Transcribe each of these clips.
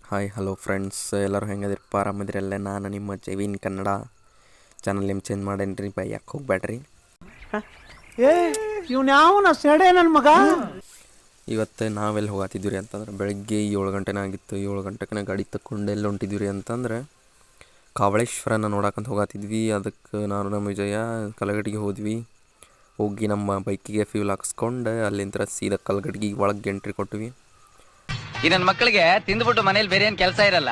Hi hello friends, ಎಲ್ಲರೂ ಹೆಂಗದಿರಪ್ಪ? ಆರಾಮದಿರಲ್ಲ? ನಾನು ನಿಮ್ಮ ಜೈವಿನ್ ಕನ್ನಡ ಚಾನಲ್ ನಿಮ್ಮ ಚೇಂಜ್ ಮಾಡೇನ್ರಿ. ಯಾಕೆ ಹೋಗ್ಬೇಡ್ರಿ. ಇವ್ನು ಯಾವನ ಸೆಡೆ ನನ್ನ ಮಗ. ಇವತ್ತು ನಾವೆಲ್ಲಿ ಹೋಗತ್ತಿದ್ವಿ ರೀ ಅಂತಂದ್ರೆ, ಬೆಳಗ್ಗೆ 7 ಗಂಟೆನೇ ಆಗಿತ್ತು. 7 ಗಂಟೆಗೆ ಗಾಡಿ ತಗೊಂಡು ಎಲ್ಲಿ ಹೊಂಟಿದ್ವಿ ರೀ ಅಂತಂದ್ರೆ, ಕಾವಳೇಶ್ವರನ ನೋಡಕ್ಕಂತ ಹೋಗತ್ತಿದ್ವಿ. ಅದಕ್ಕೆ ನಾನು ನಮ್ಮ ವಿಜಯ ಕಲಗಟ್ಟಿಗೆ ಹೋದ್ವಿ. ಹೋಗಿ ನಮ್ಮ ಬೈಕಿಗೆ ಫ್ಯೂಲ್ ಹಾಕ್ಸ್ಕೊಂಡು ಅಲ್ಲಿಂದ ಸೀದಾ ಕಲಗಟ್ಟಿಗೆ ಒಳಗೆ ಎಂಟ್ರಿ ಕೊಟ್ವಿ. ಈ ನನ್ನ ಮಕ್ಕಳಿಗೆ ತಿಂದ್ಬಿಟ್ಟು ಮನೇಲಿ ಬೇರೆ ಏನು ಕೆಲಸ ಇರಲ್ಲ.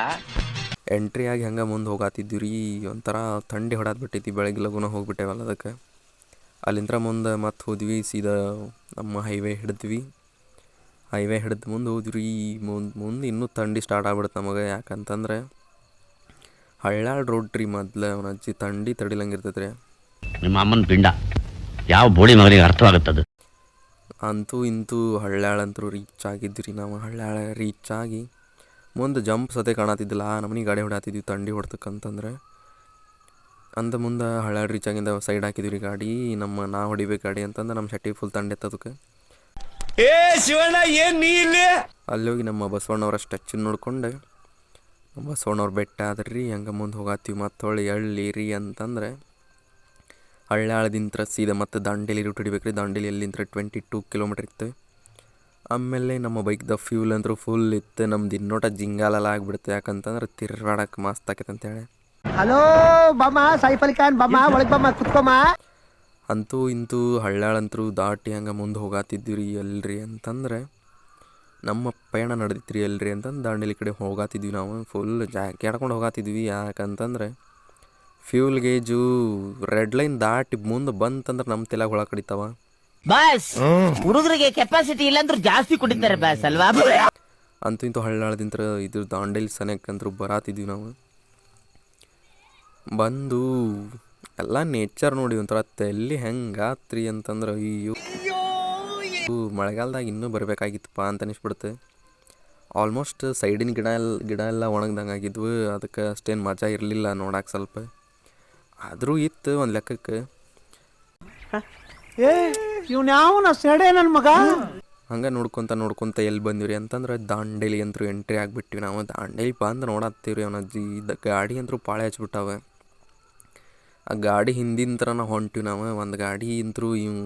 ಎಂಟ್ರಿ ಆಗಿ ಹಂಗೆ ಮುಂದೆ ಹೋಗತ್ತಿದ್ವಿ ರೀ. ಒಂಥರ ಥಂಡಿ ಹೊಡೆದ್ಬಿಟ್ಟೈತಿ. ಬೆಳಗ್ಗೆ ಲಗುನ ಹೋಗ್ಬಿಟ್ಟೇವಲ್ಲ, ಅದಕ್ಕೆ ಅಲ್ಲಿಂದ ಮುಂದೆ ಮತ್ತೆ ಹೋದ್ವಿ. ಸೀದಾ ನಮ್ಮ ಹೈವೇ ಹಿಡಿದ್ವಿ. ಹೈವೇ ಹಿಡಿದು ಮುಂದೆ ಹೋದ್ವಿ. ಮುಂದೆ ಇನ್ನೂ ಥಂಡಿ ಸ್ಟಾರ್ಟ್ ಆಗ್ಬಿಡುತ್ತೆ ನಮಗೆ. ಯಾಕಂತಂದ್ರೆ ಹಳ್ಯಾಳ ರೋಡ್ ರೀ. ಮೊದಲು ಅವನ ಅಜ್ಜಿ ಥಂಡಿ ತಡಿಲಂಗಿರ್ತೈತೆ ರೀ. ನಿಮ್ಮ ಅಮ್ಮನ ಪಿಂಡ ಯಾವ ಬೋಳಿ ಮಗನಿಗೆ ಅರ್ಥವಾಗುತ್ತದೆ. ಅಂತೂ ಇಂತೂ ಹಳ್ಯಾಳಂತರೂ ರೀಚ್ ಆಗಿದ್ವಿ. ನಾವು ಹಳ್ಯಾಳ ರೀಚ್ ಆಗಿ ಮುಂದೆ ಜಂಪ್ ಸತೆ ಕಾಣತ್ತಿದ್ದಿಲ್ಲ. ನಮ್ಮನೆ ಗಾಡಿ ಹೊಡಾತಿದ್ವಿ ಥಂಡಿ ಹೊಡ್ತಕ್ಕಂತಂದ್ರೆ. ಮುಂದೆ ಹಳ್ಯಾಳ ರೀಚ್ ಆಗಿಂದ ಸೈಡ್ ಹಾಕಿದ್ವಿ ರೀ ಗಾಡಿ. ನಾ ಹೊಡಿಬೇಕು ಗಾಡಿ ಅಂತಂದ್ರೆ ನಮ್ಮ ಶೆಟ್ಟಿ ಫುಲ್ ಥಂಡಿ ಎತ್ತದಕ್ಕೆ. ಅಲ್ಲಿ ಹೋಗಿ ನಮ್ಮ ಬಸವಣ್ಣವರ ಸ್ಟ್ಯಾಚ್ಯೂ ನೋಡ್ಕೊಂಡು ಬಸವಣ್ಣವ್ರ ಬೆಟ್ಟ ಆದ್ರಿ. ಹಂಗೆ ಮುಂದೆ ಹೋಗತ್ತೀವಿ. ಮತ್ತೆ ಎಳ್ಳೀರಿ ಅಂತಂದ್ರೆ ಹಳ್ಯಾಳದಿಂತ್ರ ಸೀದಾ ಮತ್ತೆ ದಾಂಡೇಲಿ ರೂಟ್ ಹಿಡಿಬೇಕು ರೀ. ದಾಂಡೇಲಿ ಅಲ್ಲಿಂದ 22 ಕಿಲೋಮೀಟ್ರ್ ಇತ್ತು. ಆಮೇಲೆ ನಮ್ಮ ಬೈಕ್ದ ಫ್ಯೂಲ್ ಅಂತೂ ಫುಲ್ ಇತ್ತು. ನಮ್ದು ಇನ್ನೋಟ ಜಿಂಗಾಲೆಲ್ಲ ಆಗಿಬಿಡುತ್ತೆ. ಯಾಕಂತಂದ್ರೆ ತಿರ್ಗಾಡಕ್ಕೆ ಮಸ್ತ್ ಆಕೈತೆ ಅಂತೇಳಿ. ಹಲೋ ಬಮ್ಮ, ಸೈಫ್ ಅಲಿ ಖಾನ್ ಬಮ್ಮ, ಒಳಗೆ ಬಮ್ಮ, ಕುತ್ಕೊಮ್ಮ. ಅಂತೂ ಇಂತೂ ಹಳ್ಯಾಳಂತರೂ ದಾಟಿ ಹಂಗೆ ಮುಂದೆ ಹೋಗತ್ತಿದ್ವಿ ರೀ. ಎಲ್ರಿ ಅಂತಂದ್ರೆ ನಮ್ಮ ಪಯಣ ನಡೆದಿತ್ತು ರೀ. ಎಲ್ರಿ ಅಂತಂದು ದಾಂಡೇಲಿ ಕಡೆ ಹೋಗತ್ತಿದ್ವಿ. ನಾವು ಫುಲ್ ಜಾಕಿ ಆಡ್ಕೊಂಡು ಹೋಗತ್ತಿದ್ವಿ. ಯಾಕಂತಂದ್ರೆ ಫ್ಯೂಲ್ ಗೇಜು ರೆಡ್ ಲೈನ್ ದಾಟಿ ಮುಂದೆ ಬಂತಂದ್ರೆ ನಮ್ಮ ತಲೆಗೆ ಹೊಳ ಕಡಿತಾವ. ಬಾಸ್, ಹುಡುಗರಿಗೆ ಕೆಪಾಸಿಟಿ ಇಲ್ಲ ಅಂದ್ರೂ ಜಾಸ್ತಿ ಕುಡಿತಾರೆ ಬಾಸ್ ಅಲ್ವಾ. ಅಂತೂ ಇಂತೂ ಹಳ್ಯಾಳದಿಂತ್ರ ಇದು ದಾಂಡೇಲಿ ಸನೇಕಂತರೂ ಬರಾತಿದ್ವಿ ನಾವು. ಬಂದು ಎಲ್ಲ ನೇಚರ್ ನೋಡಿ ಒಂಥರ ತಲ್ಲಿ ಹೆಂಗಾತ್ರಿ ಅಂತಂದ್ರೆ, ಅಯ್ಯೋ ಮಳೆಗಾಲದಾಗ ಇನ್ನೂ ಬರಬೇಕಾಗಿತ್ತಪ್ಪ ಅಂತ ಅನಿಸ್ಬಿಡುತ್ತೆ. ಆಲ್ಮೋಸ್ಟ್ ಸೈಡಿನ ಗಿಡ ಎಲ್ಲ ಒಣಗ್ದಂಗೆ ಆಗಿದ್ವು. ಅದಕ್ಕೆ ಅಷ್ಟೇನು ಮಜಾ ಇರಲಿಲ್ಲ ನೋಡಕ್ಕೆ. ಸ್ವಲ್ಪ ಆದರೂ ಇತ್ತು ಒಂದು ಲೆಕ್ಕಕ್ಕೆ. ಇವ್ನು ಯಾವನ ಸೆಡೆ ನನ್ನ ಮಗ. ಹಂಗೆ ನೋಡ್ಕೊತ ಎಲ್ಲಿ ಬಂದಿವಿ ರೀ ಅಂತಂದ್ರೆ, ದಾಂಡೇಲಿ ಅಂತೂ ಎಂಟ್ರಿ ಆಗಿಬಿಟ್ಟಿವಿ ನಾವು. ದಾಂಡೇಲಿ ಬಂದು ನೋಡತ್ತೀವಿ ರೀ. ಅವನ ಅಜ್ಜಿ ಗಾಡಿ ಅಂತೂ ಪಾಳೆ ಹಚ್ಬಿಟ್ಟಾವೆ. ಆ ಗಾಡಿ ಹಿಂದಿನ ಥರ ನಾವು ಹೊಂಟಿವಿ ನಾವು. ಒಂದು ಗಾಡಿ ಅಂತರೂ ಇವು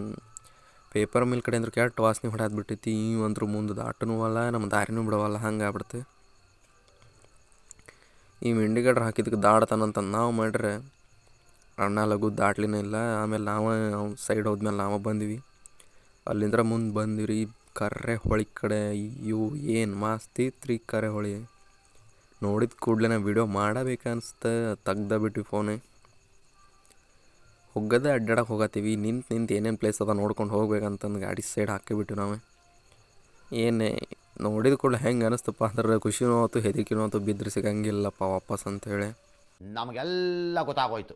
ಪೇಪರ್ ಮಿಲ್ ಕಡೆ ಅಂದ್ರೆ ಕೆಟ್ಟ ವಾಸನೆ ಹೊಡೆದ್ಬಿಟ್ಟೈತಿ. ಇವು ಅಂದ್ರೂ ಮುಂದೆ ದಾಟನೂ ಅಲ್ಲ, ನಮ್ಮ ದಾರಿನೂ ಬಿಡವಲ್ಲ. ಹಂಗೆ ಆಗ್ಬಿಡುತ್ತೆ. ಇವು ಇಂಡಿಕೇಟ್ರ್ ಹಾಕಿದಕ್ಕೆ ದಾಡ್ತಾನಂತ ನಾವು ಮಾಡ್ರೆ ಅಣ್ಣ ಲಗು ದಾಟ್ಲಿನೇ ಇಲ್ಲ. ಆಮೇಲೆ ನಾವು ಸೈಡ್ ಹೋದ್ಮೇಲೆ ನಾವು ಬಂದ್ವಿ. ಅಲ್ಲಿಂದ ಮುಂದೆ ಬಂದ್ವಿ ರೀ ಕರ್ರೆ ಹೊಳಿ ಕಡೆ. ಇವು ಏನು ಮಸ್ತ್ ಇತ್ತು ರೀ ಕರೆ ಹೊಳಿ. ನೋಡಿದ ಕೂಡಲೇ ವಿಡಿಯೋ ಮಾಡಬೇಕನ್ನಿಸ್ತ ತೆಗ್ದು ಫೋನೇ. ಹೋಗೋದೇ ಅಡ್ಡಾಡಕ್ಕೆ ಹೋಗತ್ತೀವಿ. ನಿಂತು ಏನೇನು ಪ್ಲೇಸ್ ಅದ ನೋಡ್ಕೊಂಡು ಹೋಗ್ಬೇಕಂತಂದು ಗಾಡಿ ಸೈಡ್ ಹಾಕಿಬಿಟ್ಟು ನಾವು. ಏನೇ ನೋಡಿದ ಕೂಡಲೇ ಹೆಂಗೆ ಅನಿಸ್ತಪ್ಪ ಅಂದ್ರೆ, ಖುಷಿನೂ ಆಯ್ತು, ಹೆದರಿಕೆನೂ ಆಯ್ತು. ಬಿದ್ದರೆ ಸಿಗಂಗಿಲ್ಲಪ್ಪ ವಾಪಸ್ ಅಂತೇಳಿ ನಮಗೆಲ್ಲ ಗೊತ್ತಾಗೋಯ್ತು.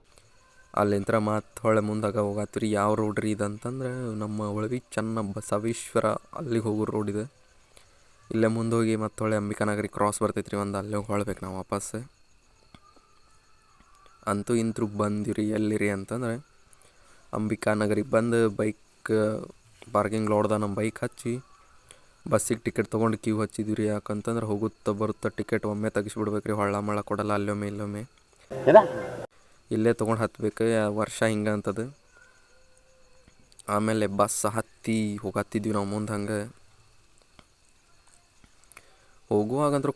ಅಲ್ಲಿಂದ ಮತ್ತೆ ಹೊಳೆ ಮುಂದಾಗ ಹೋಗತ್ತೀವಿ. ಯಾವ ರೋಡ್ ರೀ ಇದಂತಂದ್ರೆ, ನಮ್ಮ ಒಳವಿ ಚೆನ್ನ ಬಸವೇಶ್ವರ ಅಲ್ಲಿಗೆ ಹೋಗೋ ರೋಡ್ ಇದೆ. ಇಲ್ಲೇ ಮುಂದೆ ಹೋಗಿ ಮತ್ತೆ ಹೊಳೆ ಅಂಬಿಕಾನಗರಿ ಕ್ರಾಸ್ ಬರ್ತೈತೆ ರೀ. ಒಂದು ಅಲ್ಲೇ ಹೊಳ್ಬೇಕು ನಾವು ವಾಪಸ್. ಅಂತೂ ಇಂತೂ ಬಂದಿರಿ. ಎಲ್ಲಿರಿ ಅಂತಂದ್ರೆ ಅಂಬಿಕಾನಗರಿಗೆ ಬಂದು ಬೈಕ್ ಪಾರ್ಕಿಂಗ್ ಲೋಡ್ದ ನಮ್ಮ ಬೈಕ್ ಹಚ್ಚಿ ಬಸ್ಸಿಗೆ ಟಿಕೆಟ್ ತೊಗೊಂಡು ಕ್ಯೂ ಹಚ್ಚಿದ್ವಿ ರೀ. ಯಾಕಂತಂದ್ರೆ ಹೋಗುತ್ತಾ ಬರುತ್ತಾ ಟಿಕೆಟ್ ಒಮ್ಮೆ ತೆಗಿಸ್ಬಿಡ್ಬೇಕು ರೀ. ಹೊಳ್ಳ ಕೊಡಲ್ಲ ಅಲ್ಲೊಮ್ಮೆ ಇಲ್ಲೊಮ್ಮೆ. ಇಲ್ಲೇ ತೊಗೊಂಡು ಹತ್ಬೇಕು. ವರ್ಷ ಹಿಂಗೆ ಅಂತದು. ಆಮೇಲೆ ಬಸ್ ಹತ್ತಿ ಹೋಗತ್ತಿದ್ವಿ ನಾವು ಮುಂದೆ. ಹಂಗೆ ಹೋಗುವಾಗಂತೂ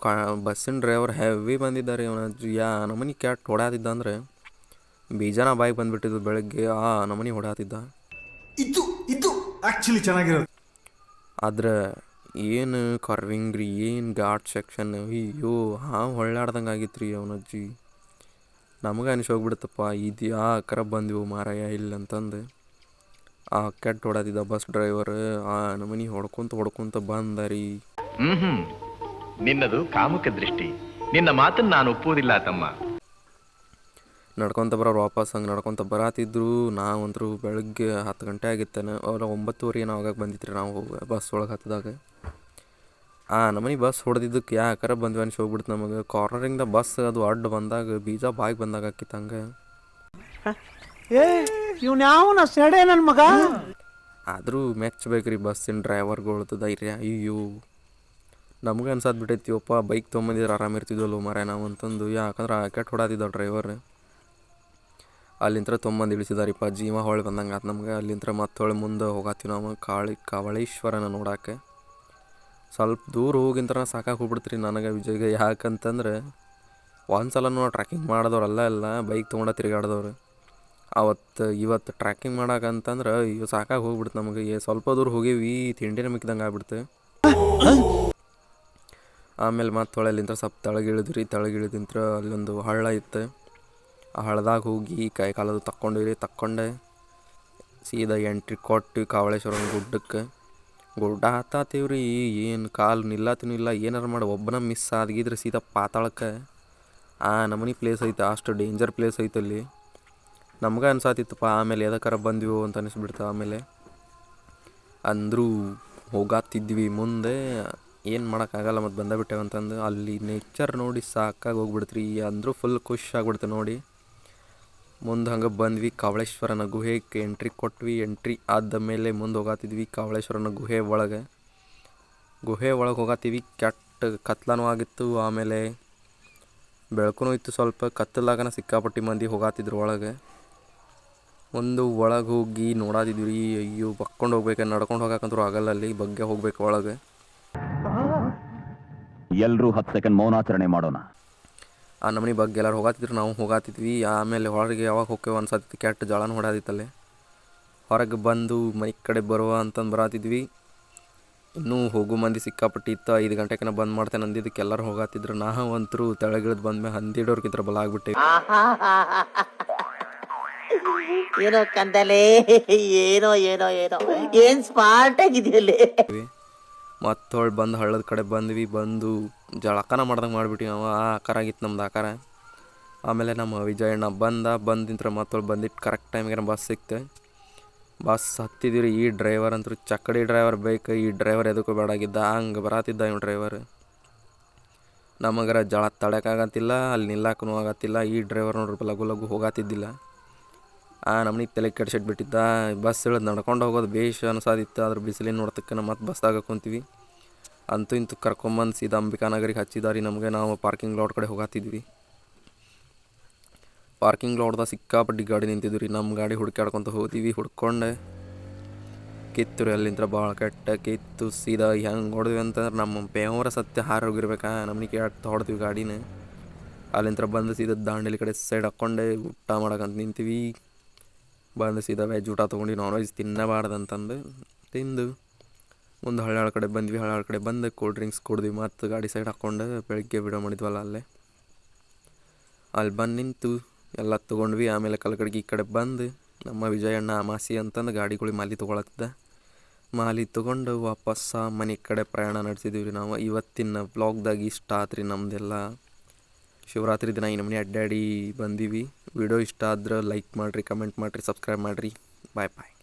ಬಸ್ಸಿನ ಡ್ರೈವರ್ ಹೆವಿ ಬಂದಿದ್ದಾರೆ. ಅವನ ನಮ್ಮನೆ ಕ್ಯಾಟ್ ಹೊಡ್ಯಾತಿದ್ದ ಅಂದರೆ ಬೀಜನ ಬಾಯಿಗೆ ಬಂದುಬಿಟ್ಟಿದ್ದು. ಬೆಳಗ್ಗೆ ನಮ್ಮನೆ ಹೊಡ್ಯಾತಿದ್ದ. ಇದು ಆ್ಯಕ್ಚುಲಿ ಚೆನ್ನಾಗಿರೋದು. ಆದ್ರೆ ಏನು ಕರ್ವಿಂಗ್ ರೀ, ಏನು ಘಾಟ್ ಸೆಕ್ಷನ್. ಅಯ್ಯೋ ಹೊಳ್ಳಾಡ್ದಂಗೆ ಆಗಿತ್ತು ರೀ ಅವನಜ್ಜಿ. ನಮಗೆ ಅನಿಸೋಗ್ಬಿಡುತ್ತಪ್ಪ, ಇದು ಯಾಕರ ಬಂದೆವು ಮಾರಾಯ ಇಲ್ಲಂತಂದು. ಕೆಟ್ಟ ಹೊಡ್ಯಾತಿದ್ದ ಬಸ್ ಡ್ರೈವರ್. ನಮ್ಮನೆ ಹೊಡ್ಕೊಂತ ಬಂದ ರೀ. ನಿನ್ನದು ಕಾಮುಕ ದೃಷ್ಟಿ. ನಿನ್ನ ಮಾತನ್ನು ನಾನು ಒಪ್ಪುವುದಿಲ್ಲ ತಮ್ಮ. ನಡ್ಕೊತ ಬರೋರು ವಾಪಸ್ ಹಂಗೆ ನಡ್ಕೊತ ಬರಾತಿದ್ರು. ನಾವಂತರೂ ಬೆಳಗ್ಗೆ 10 ಗಂಟೆ ಆಗಿತ್ತೇನೆ. ಅವ್ರು 9:30 ಏನೋ ಆಗಾಗ ಬಂದಿತ್ತು ರೀ ನಾವು ಬಸ್ ಒಳಗೆ ಹತ್ತಿದಾಗ. ನಮ್ಮನೆ ಬಸ್ ಹೊಡೆದಿದ್ದಕ್ಕೆ ಯಾಕರ ಬಂದ್ವಿ ಅನ್ಸಿ ಹೋಗ್ಬಿಡ್ತು ನಮಗೆ. ಕಾರ್ನರಿಂದ ಬಸ್ ಅದು ಅಡ್ಡ ಬಂದಾಗ ಬೀಜ ಬಾಯಿಗೆ ಬಂದಾಗ ಆಕಿತ್ತು ಹಂಗೆ. ಇವ್ನು ಯಾವನ ಸೆಡೆ ನನ್ನ ಮಗ. ಆದರೂ ಮೆಚ್ಚಬೇಕ್ರಿ ಬಸ್ಸಿನ ಡ್ರೈವರ್ಗಳದ್ದು ಧೈರ್ಯ. ಅಯ್ಯೋ ನಮ್ಗೆ ಅನ್ಸತ್ ಬಿಟ್ಟೈತಿವಪ್ಪ ಬೈಕ್ ತೊಗೊಂಬಂದಿದ್ರೆ ಆರಾಮ ಇರ್ತಿದ್ವಲ್ಲ ಮಾರ್ರೆ ನಾವು ಅಂತಂದು. ಯಾಕಂದ್ರೆ ಕೆಟ್ಟ ಹೊಡಾತಿದ್ದ ಡ್ರೈವರ್. ಅಲ್ಲಿಂತ್ರ ತೊಗೊಂಬಂದು ಇಳಿಸಿದಾರಿಪ್ಪ, ಜೀವ ಹೊಳೆ ಬಂದಂಗೆ ಆತು ನಮ್ಗೆ. ಅಲ್ಲಿಂತ್ರ ಮತ್ತೆ ಹೊಳೆ ಮುಂದೆ ಹೋಗತ್ತೀವಿ ನಾವು ಕವಳೇಶ್ವರನ ನೋಡೋಕೆ. ಸ್ವಲ್ಪ ದೂರ ಹೋಗಿಂತ್ರ ಸಾಕಾಗಿ ಹೋಗ್ಬಿಡ್ತೀರಿ ನನಗೆ ವಿಜಯ್ಗೆ. ಯಾಕಂತಂದ್ರೆ ಒಂದು ಸಲ ಟ್ರ್ಯಾಕಿಂಗ್ ಮಾಡಿದವ್ರಲ್ಲ ಎಲ್ಲ ಬೈಕ್ ತೊಗೊಂಡು ತಿರುಗಾಡ್ದವ್ರು. ಇವತ್ತು ಟ್ರ್ಯಾಕಿಂಗ್ ಮಾಡೋಕಂತಂದ್ರೆ ಇವು ಸಾಕಾಗಿ ಹೋಗ್ಬಿಡ್ತು ನಮಗೆ. ಸ್ವಲ್ಪ ದೂರ ಹೋಗೀವಿ, ತಿಂಡಿನೇ ಮಿಕ್ಕಿದಂಗೆ ಆಗ್ಬಿಡ್ತು. ಆಮೇಲೆ ಮತ್ತೆ ಹೊಳೆಲಿಂತ್ರ ಸ್ವಲ್ಪ ತೆಳಗಿಳಿದ್ರಿ. ತೆಳಗಿಳಿದಿಂತ್ರ ಅಲ್ಲೊಂದು ಹಳ್ಳ ಇತ್ತು. ಆ ಹಳ್ಳದಾಗ ಹೋಗಿ ಕೈ ಕಾಲದು ತಕ್ಕೊಂಡೆ ಸೀದಾ ಎಂಟ್ರಿ ಕೊಟ್ಟು ಕಾವಳೇಶ್ವರನ ಗುಡ್ಡಕ್ಕೆ. ಗುಡ್ಡ ಹತ್ತಾತೀವ್ರಿ, ಏನು ಕಾಲು ನಿಲ್ಲತ್ತೂ ಇಲ್ಲ. ಏನಾರು ಮಾಡಿ ಒಬ್ಬನ ಮಿಸ್ ಆಗಿದ್ರೆ ಸೀದಾ ಪಾತಾಳಕ್ಕೆ. ಆ ನಮೂನಿ ಪ್ಲೇಸ್ ಐತೆ, ಅಷ್ಟು ಡೇಂಜರ್ ಪ್ಲೇಸ್ ಐತಲ್ಲಿ. ನಮ್ಗೆ ಅನ್ಸಾತಿತ್ತಪ್ಪ, ಆಮೇಲೆ ಎದಕ್ಕಾರ ಬಂದ್ವಿ ಅಂತ ಅನಿಸ್ಬಿಡ್ತು. ಆಮೇಲೆ ಅಂದರೂ ಹೋಗಾತಿದ್ವಿ ಮುಂದೆ, ಏನು ಮಾಡೋಕ್ಕಾಗಲ್ಲ ಮತ್ತು ಬಂದೇ ಅಂತಂದು. ಅಲ್ಲಿ ನೇಚರ್ ನೋಡಿ ಸಾಕಾಗಿ ಹೋಗ್ಬಿಡ್ತ್ರಿ. ಅಂದರೂ ಫುಲ್ ಖುಷಿ ಆಗ್ಬಿಡ್ತು ನೋಡಿ. ಮುಂದೆ ಹಂಗೆ ಬಂದ್ವಿ ಕಾವಳೇಶ್ವರನ ಗುಹೆಗೆ ಎಂಟ್ರಿ ಕೊಟ್ವಿ. ಎಂಟ್ರಿ ಆದ ಮೇಲೆ ಮುಂದೆ ಹೋಗಾತಿದ್ವಿ ಕಾವಳೇಶ್ವರನ ಗುಹೆ ಒಳಗೆ ಹೋಗಾತೀವಿ. ಕೆಟ್ಟ ಕತ್ಲನೂ ಆಗಿತ್ತು, ಆಮೇಲೆ ಬೆಳಕು ಇತ್ತು. ಸ್ವಲ್ಪ ಕತ್ತಲಾಗನ ಸಿಕ್ಕಾಪಟ್ಟಿ ಮಂದಿ ಹೋಗಾತಿದ್ರು ಒಳಗೆ. ಒಂದು ಒಳಗೆ ಹೋಗಿ ನೋಡಾತಿದ್ವಿ. ಅಯ್ಯೋ ಬಕ್ಕೊಂಡು ಹೋಗ್ಬೇಕು, ನಡ್ಕೊಂಡು ಹೋಗಕ್ಕಂತೂ ಆಗಲ್ಲ, ಅಲ್ಲಿ ಬಗ್ಗೆ ಹೋಗ್ಬೇಕು ಒಳಗೆ. ಎಲ್ಲರೂ 10 ಸೆಕೆಂಡ್ ಮೌನಾಚರಣೆ ಮಾಡೋಣ. ಆ ನಮನಿ ಬಗ್ಗೆ ಎಲ್ಲರೂ ಹೋಗಾತಿದ್ರು, ನಾವು ಹೋಗಾತಿದ್ವಿ. ಆಮೇಲೆ ಹೊರಗೆ ಯಾವಾಗ ಹೋಗ್ತೇವೆ ಅನ್ಸತ್ತಿತ್ತು, ಕೆಟ್ಟ ಜಳನ ಹೊಡಾದಿತ್ತಲ್ಲೇ. ಹೊರಗೆ ಬಂದು ಮನೆ ಕಡೆ ಬರುವ ಅಂತಂದು ಬರಾತಿದ್ವಿ. ಇನ್ನೂ ಹೋಗೋ ಮಂದಿ ಸಿಕ್ಕಾಪಟ್ಟಿ ಇತ್ತು. 5 ಗಂಟೆಗೆ ಬಂದ್ ಮಾಡ್ತೇನೆ ಅಂದಿದ್ದಕ್ಕೆ ಎಲ್ಲರೂ ಹೋಗಾತಿದ್ರು. ನಾವಂತರೂ ತೆಳಗಿಳಿದು ಬಂದ್ಮೇಲೆ ಹಂದಿಡೋರ್ಗಿದ್ರ ಬಲ ಆಗ್ಬಿಟ್ಟೇವಿ. ಏನೋ ಕಂದಲೆ, ಏನೋ ಏನೋ ಏನೋ ಏನ್ ಸ್ಮಾರ್ಟ್ ಆಗಿದೆಯಲ್ಲೇ. ಮತ್ತೊಳ್ ಬಂದು ಹಳ್ಳದ ಕಡೆ ಬಂದ್ವಿ. ಬಂದು ಜಳಕನ ಮಾಡ್ದಂಗೆ ಮಾಡಿಬಿಟ್ಟಿವಿ ನಾವು. ಆ ಆಕಾರ ಆಗಿತ್ತು ನಮ್ದು ಆಕಾರ. ಆಮೇಲೆ ನಮ್ಮ ವಿಜಯಣ್ಣ ಬಂದಿಂತ್ರ ಮತ್ತೊಳ್ ಬಂದಿಟ್ಟು ಕರೆಕ್ಟ್ ಟೈಮಿಗೆ ಬಸ್ ಸಿಕ್ತೆ. ಬಸ್ ಹತ್ತಿದ್ದೀವಿ. ಈ ಡ್ರೈವರ್ ಅಂತೂ ಚಕ್ಕಡಿ ಡ್ರೈವರ್ ಬೇಕು. ಈ ಡ್ರೈವರ್ ಎದಕ್ಕೂ ಬೇಡಾಗಿದ್ದ, ಹಂಗೆ ಬರಾತಿದ್ದ ಇವ್ ಡ್ರೈವರ್. ನಮಗರ ಜಳ ತಡೆಯೋಕ್ಕಾಗತ್ತಿಲ್ಲ, ಅಲ್ಲಿ ನಿಲ್ಲಾಕೂ ಆಗತ್ತಿಲ್ಲ. ಈ ಡ್ರೈವರ್ ನೋಡ್ರಿ ಲಘು ಹೋಗಾತಿದ್ದಿಲ್ಲ. ನಮ್ಗೆ ತಲೆ ಕೆಡ್ಸಿಟ್ಬಿಟ್ಟಿದ್ದ. ಬಸ್ ಇಳಿದು ನಡ್ಕೊಂಡು ಹೋಗೋದು ಬೇಷ್ ಅನ್ಸಾದಿತ್ತು. ಅದ್ರ ಬಿಸಿಲಿನ ನೋಡ್ತಕ್ಕ ಮತ್ತೆ ಬಸ್ದಾಗ ಕುಂತೀವಿ. ಅಂತೂ ಇಂತೂ ಕರ್ಕೊಂಬಂದು ಸೀದಾ ಅಂಬಿಕಾನಗರಿಗೆ ಹಚ್ಚಿದಾರಿ ನಮಗೆ. ನಾವು ಪಾರ್ಕಿಂಗ್ ಲಾಟ್ ಕಡೆ ಹೋಗಾತಿದ್ವಿ. ಪಾರ್ಕಿಂಗ್ ಲಾಟ್ದಾಗ ಸಿಕ್ಕಾಪಟ್ಟಿ ಗಾಡಿ ನಿಂತಿದ್ವಿ ರೀ. ನಮ್ಮ ಗಾಡಿ ಹುಡ್ಕಾಡ್ಕೊತ ಹೋದ್ವಿ. ಹುಡ್ಕೊಂಡೆ ಕಿತ್ತುರಿ ಅಲ್ಲಿಂತ್ರ ಭಾಳ ಕೆಟ್ಟ ಕಿತ್ತು. ಸೀದಾ ಹೆಂಗೆ ಹೊಡೆದ್ವಿ ಅಂತಂದ್ರೆ ನಮ್ಮ ಬೇವರ ಸತ್ಯ ಹಾರೋಗಿರ್ಬೇಕಾ ನಮ್ಗೆ ಕೆಟ್ಟ ಹೊಡೆದ್ವಿ ಗಾಡಿನ. ಅಲ್ಲಿಂತ್ರ ಬಂದು ಸೀದಾ ದಾಂಡೇಲಿ ಕಡೆ ಸೈಡ್ ಹಾಕ್ಕೊಂಡೆ ಊಟ ಮಾಡಕ್ಕಂತ ನಿಂತೀವಿ. ಬಂದು ಸೀದಾ ವೆಜ್ ಊಟ ತೊಗೊಂಡು ನಾನ್ ವೆಜ್ ತಿನ್ನಬಾರ್ದಂತಂದು ತಿಂದು ಮುಂದೆ ಹಳ್ಯಾಳ ಕಡೆ ಬಂದ್ವಿ. ಹಳ್ಯಾಳ ಕಡೆ ಬಂದು ಕೂಲ್ ಡ್ರಿಂಕ್ಸ್ ಕುಡಿದ್ವಿ. ಮತ್ತು ಗಾಡಿ ಸೈಡ್ ಹಾಕ್ಕೊಂಡು ಬೆಳಗ್ಗೆ ವಿಡಿಯೋ ಮಾಡಿದ್ವಲ್ಲ ಅಲ್ಲಿ ಬಂದು ನಿಂತು ಎಲ್ಲ ತೊಗೊಂಡ್ವಿ. ಆಮೇಲೆ ಕಲ್ಗಡ್ಗಿ ಈ ಕಡೆ ಬಂದು ನಮ್ಮ ವಿಜಯಣ್ಣ ಅಮಾಸಿ ಅಂತಂದು ಗಾಡಿಗಳಿಗೆ ಮಾಲಿ ತೊಗೊಳತ್ತಿದ್ದ. ಮಾಲಿ ತೊಗೊಂಡು ವಾಪಸ್ಸ ಮನೆ ಕಡೆ ಪ್ರಯಾಣ ನಡೆಸಿದ್ದೀವಿ ರೀ ನಾವು. ಇವತ್ತಿನ ವ್ಲಾಗ್ದಾಗ ಇಷ್ಟ ಆತ್ರಿ ನಮ್ಮದೆಲ್ಲ. ಶಿವರಾತ್ರಿ ದಿನ ಈ ನಮ್ಮನೆ ಅಡ್ಡಾಡಿ ಬಂದೀವಿ. ವಿಡಿಯೋ ಇಷ್ಟ ಆದ್ರೆ ಲೈಕ್ ಮಾಡಿರಿ, ಕಮೆಂಟ್ ಮಾಡಿರಿ, ಸಬ್ಸ್ಕ್ರೈಬ್ ಮಾಡಿರಿ. ಬಾಯ್ ಬಾಯ್.